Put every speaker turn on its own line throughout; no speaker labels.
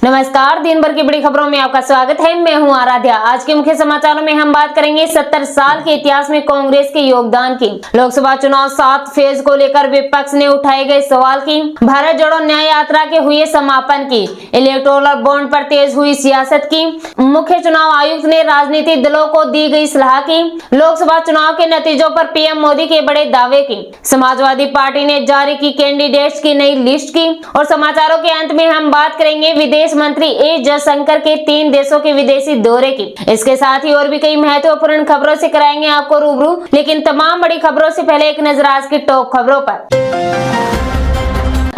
नमस्कार, दिन भर की बड़ी खबरों में आपका स्वागत है। मैं हूं आराध्या। आज के मुख्य समाचारों में हम बात करेंगे 70 साल के इतिहास में कांग्रेस के योगदान की। लोकसभा चुनाव 7 फेज को लेकर विपक्ष ने उठाए गए सवाल की। भारत जोड़ो न्याय यात्रा के हुए समापन की। इलेक्टोरल बॉन्ड पर तेज हुई सियासत की। मुख्य चुनाव आयुक्त ने राजनीतिक दलों को दी गई सलाह की। लोकसभा चुनाव के नतीजों पर पीएम मोदी के बड़े दावे की। समाजवादी पार्टी ने जारी की कैंडिडेट्स की नई लिस्ट की। और समाचारों के अंत में हम बात करेंगे विदेश मंत्री एस जयशंकर के 3 देशों के विदेशी दौरे की। इसके साथ ही और भी कई महत्वपूर्ण खबरों से कराएंगे आपको रूबरू। लेकिन तमाम बड़ी खबरों से पहले एक नजर आज की टॉप खबरों पर।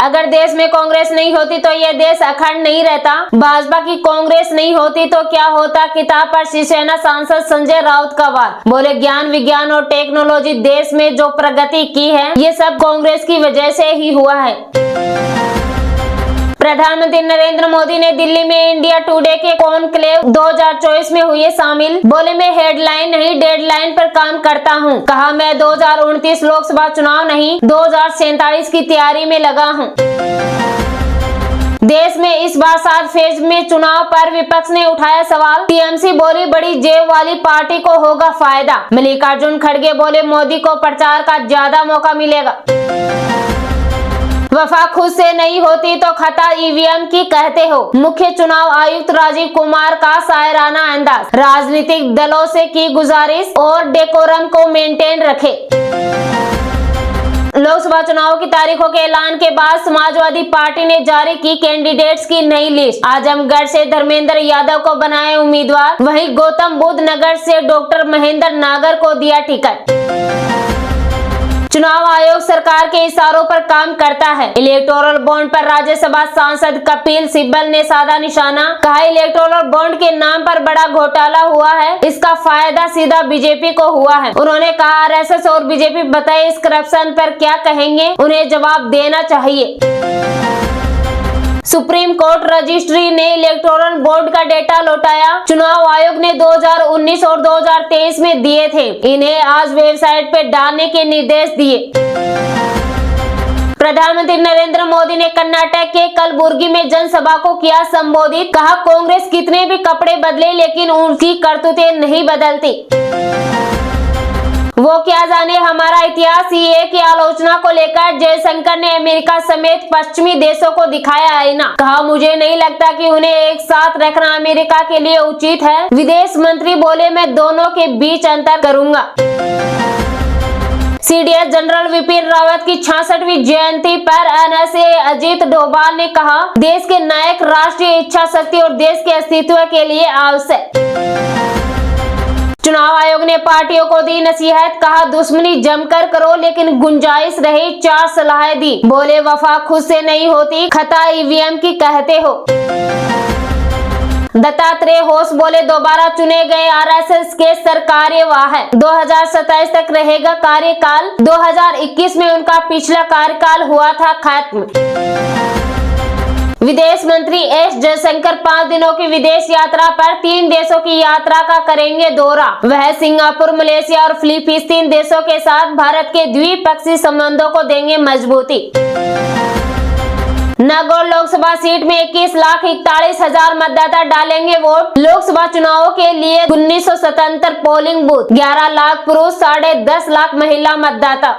अगर देश में कांग्रेस नहीं होती तो यह देश अखंड नहीं रहता। भाजपा की कांग्रेस नहीं होती तो क्या होता, किताब पर शिवसेना सांसद संजय राउत का वार। बोले, ज्ञान विज्ञान और टेक्नोलॉजी देश में जो प्रगति की है ये सब कांग्रेस की वजह से ही हुआ है। प्रधानमंत्री नरेंद्र मोदी ने दिल्ली में इंडिया टुडे के कॉन्क्लेव 2024 में हुए शामिल। बोले, मैं हेडलाइन नहीं डेडलाइन पर काम करता हूं। कहा, मैं 2029 लोकसभा चुनाव नहीं 2047 की तैयारी में लगा हूं। देश में इस बार 7 फेज में चुनाव पर विपक्ष ने उठाया सवाल। टीएमसी बोली, बड़ी जेब वाली पार्टी को होगा फायदा। मल्लिकार्जुन खड़गे बोले, मोदी को प्रचार का ज्यादा मौका मिलेगा। वफा खुद से नहीं होती तो खता ईवीएम की कहते हो। मुख्य चुनाव आयुक्त राजीव कुमार का शायराना अंदाज। राजनीतिक दलों से की गुजारिश और डेकोरम को मेंटेन रखे। लोकसभा चुनाव की तारीखों के ऐलान के बाद समाजवादी पार्टी ने जारी की कैंडिडेट्स की नई लिस्ट। आजमगढ़ से धर्मेंद्र यादव को बनाए उम्मीदवार। वहीं गौतम बुद्ध नगर से डॉक्टर महेंद्र नागर को दिया टिकट। चुनाव आयोग सरकार के इशारों पर काम करता है। इलेक्टोरल बॉन्ड पर राज्यसभा सांसद कपिल सिब्बल ने साधा निशाना। कहा, इलेक्टोरल बॉन्ड के नाम पर बड़ा घोटाला हुआ है। इसका फायदा सीधा बीजेपी को हुआ है। उन्होंने कहा, आरएसएस और बीजेपी बताए इस करप्शन पर क्या कहेंगे, उन्हें जवाब देना चाहिए। सुप्रीम कोर्ट रजिस्ट्री ने इलेक्टोरल बॉन्ड का डेटा लौटाया। चुनाव आयोग ने 2019 और 2023 में दिए थे। इन्हें आज वेबसाइट पर डालने के निर्देश दिए। प्रधानमंत्री नरेंद्र मोदी ने कर्नाटक के कलबुर्गी में जनसभा को किया संबोधित। कहा, कांग्रेस कितने भी कपड़े बदले लेकिन उनकी करतूतें नहीं बदलती। वो क्या जाने हमारा इतिहास। ये की आलोचना को लेकर जयशंकर ने अमेरिका समेत पश्चिमी देशों को दिखाया आईना। कहा, मुझे नहीं लगता कि उन्हें एक साथ रखना अमेरिका के लिए उचित है। विदेश मंत्री बोले, मैं दोनों के बीच अंतर करूंगा। सीडीएस जनरल विपिन रावत की 66वीं जयंती पर एनएसए अजीत डोभाल ने कहा, देश के नायक राष्ट्रीय इच्छा शक्ति और देश के अस्तित्व के लिए आवश्यक। चुनाव आयोग ने पार्टियों को दी नसीहत। कहा, दुश्मनी जमकर करो लेकिन गुंजाइश रहे 4 सलाहें दी। बोले, वफा खुद से नहीं होती खता ईवीएम की कहते हो। दत्तात्रेय होश बोले, दोबारा चुने गए आरएसएस के सरकार्यवाह है। 2027 तक रहेगा कार्यकाल। 2021 में उनका पिछला कार्यकाल हुआ था खत्म। विदेश मंत्री एस जयशंकर 5 दिनों की विदेश यात्रा पर 3 देशों की यात्रा का करेंगे दौरा। वह सिंगापुर, मलेशिया और फिलीपींस देशों के साथ भारत के द्विपक्षीय संबंधों को देंगे मजबूती। नागौर लोकसभा सीट में 21,41,000 मतदाता डालेंगे वोट। लोकसभा चुनावों के लिए 1977 पोलिंग बूथ। 11 लाख पुरुष, 10.5 लाख महिला मतदाता।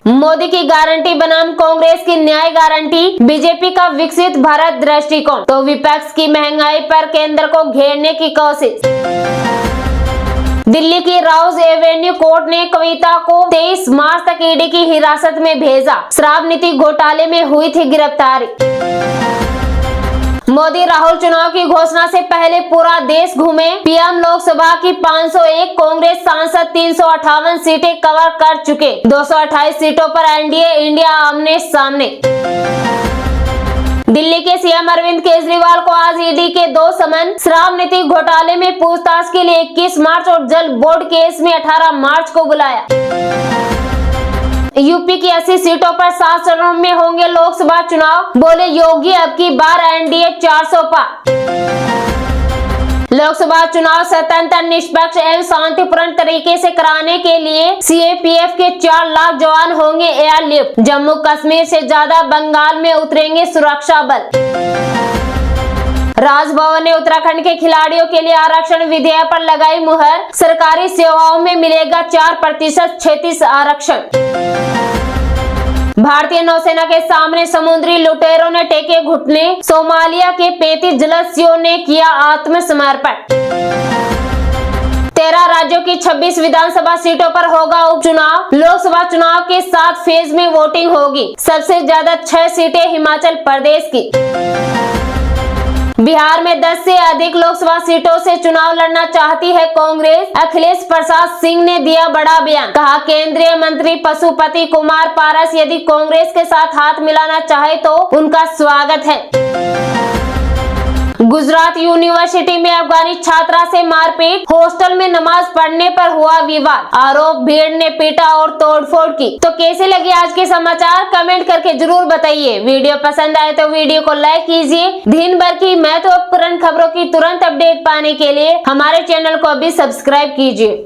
मोदी की गारंटी बनाम कांग्रेस की न्याय गारंटी। बीजेपी का विकसित भारत दृष्टिकोण तो विपक्ष की महंगाई पर केंद्र को घेरने की कोशिश। दिल्ली की राउज एवेन्यू कोर्ट ने कविता को 23 मार्च तक ईडी की हिरासत में भेजा। शराब नीति घोटाले में हुई थी गिरफ्तारी। मोदी राहुल चुनाव की घोषणा से पहले पूरा देश घूमे। पीएम लोकसभा की 501, कांग्रेस सांसद 358 सीटें कवर कर चुके। 228 सीटों पर एनडीए इंडिया आमने सामने। दिल्ली के सीएम अरविंद केजरीवाल को आज ईडी के 2 समन। शराब नीति घोटाले में पूछताछ के लिए 21 मार्च और जल बोर्ड केस में 18 मार्च को बुलाया। यूपी की 80 सीटों पर 7 चरणों में होंगे लोकसभा चुनाव। बोले, योगी अब की बार एनडीए 400 पार। लोकसभा चुनाव स्वतंत्र, निष्पक्ष एवं शांतिपूर्ण तरीके से कराने के लिए सीएपीएफ के 4 लाख जवान होंगे एयरलिफ्ट। जम्मू कश्मीर से ज्यादा बंगाल में उतरेंगे सुरक्षा बल। राजभवन ने उत्तराखंड के खिलाड़ियों के लिए आरक्षण विधेयक पर लगाई मुहर। सरकारी सेवाओं में मिलेगा 4% 36 आरक्षण। भारतीय नौसेना के सामने समुद्री लुटेरों ने टेके घुटने। सोमालिया के 35 जलस्युओं ने किया आत्मसमर्पण। 13 राज्यों की 26 विधानसभा सीटों पर होगा उपचुनाव। लोकसभा चुनाव के 7 फेज में वोटिंग होगी। सबसे ज्यादा 6 सीटें हिमाचल प्रदेश की। बिहार में 10 से अधिक लोकसभा सीटों से चुनाव लड़ना चाहती है कांग्रेस। अखिलेश प्रसाद सिंह ने दिया बड़ा बयान। कहा, केंद्रीय मंत्री पशुपति कुमार पारस यदि कांग्रेस के साथ हाथ मिलाना चाहे तो उनका स्वागत है। गुजरात यूनिवर्सिटी में अफगानी छात्रा से मारपीट। हॉस्टल में नमाज पढ़ने पर हुआ विवाद। आरोप भीड़ ने पीटा और तोड़फोड़ की। तो कैसे लगे आज के समाचार, कमेंट करके जरूर बताइए। वीडियो पसंद आए तो वीडियो को लाइक कीजिए। दिन भर की महत्वपूर्ण खबरों की तुरंत अपडेट पाने के लिए हमारे चैनल को अभी सब्सक्राइब कीजिए।